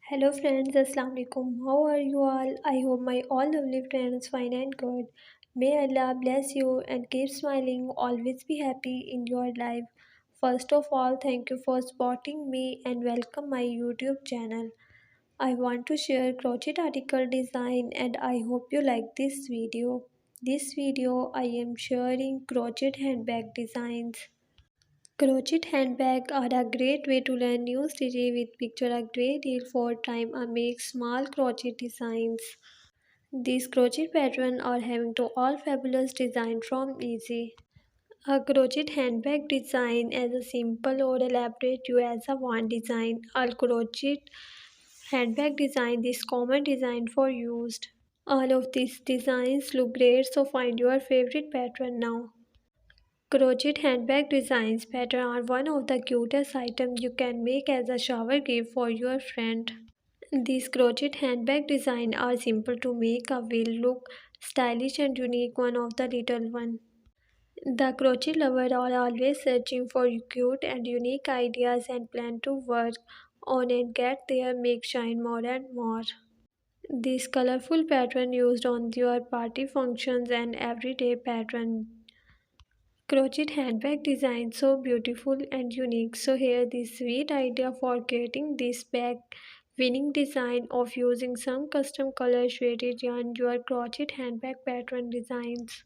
Hello friends, Assalamu alaikum. How are you all? I hope my all lovely friends fine and good. May Allah bless you and keep smiling. Always be happy in your life. First of all, thank you for supporting me and welcome my YouTube channel. I want to share crochet article design and I hope you like this video. This video I am sharing crochet handbag designs. Crochet handbags are a great way to learn new stitches with picture a great deal for time and make small crochet designs. These crochet patterns are having to all fabulous design from easy. A crochet handbag design as a simple or elaborate you as a one design. All crochet handbag design this common design for used. All of these designs look great so find your favorite pattern now. Crochet handbag designs pattern are one of the cutest items you can make as a shower gift for your friend. These crochet handbag designs are simple to make a will look stylish and unique one of the little one. The crochet lovers are always searching for cute and unique ideas and plan to work on and get their make shine more and more. These colorful pattern used on your party functions and everyday pattern. Crochet handbag design so beautiful and unique. So here this sweet idea for creating this bag winning design of using some custom color shaded yarn your crochet handbag pattern designs.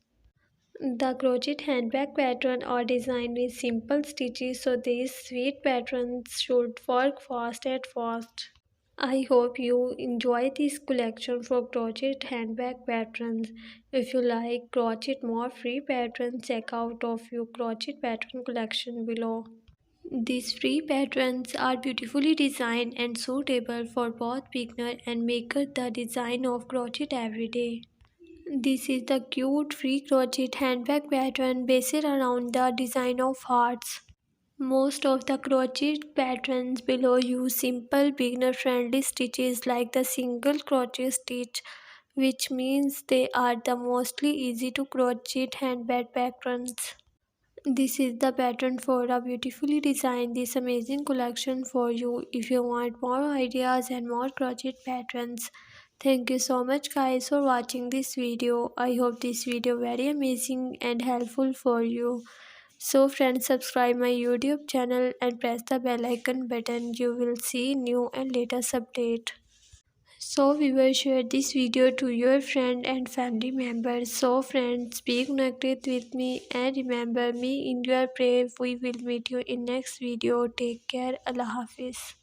The crochet handbag pattern or design with simple stitches so these sweet patterns should work fast at first. I hope you enjoy this collection for crochet handbag patterns. If you like crochet more free patterns, check out of your crochet pattern collection below. These free patterns are beautifully designed and suitable for both beginner and maker the design of crochet every day. This is the cute free crochet handbag pattern based around the design of hearts. Most of the crochet patterns below use simple beginner-friendly stitches like the single crochet stitch, which means they are the mostly easy to crochet handbag patterns. This is the pattern for a beautifully designed this amazing collection for you. If you want more ideas and more crochet patterns, thank you so much guys for watching this video. I hope this video very amazing and helpful for you. So friends, subscribe my YouTube channel and press the bell icon button. You will see new and latest update. So we will share this video to your friend and family members. So friends, be connected with me and remember me in your prayer. We will meet you in next video. Take care. Allah Hafiz.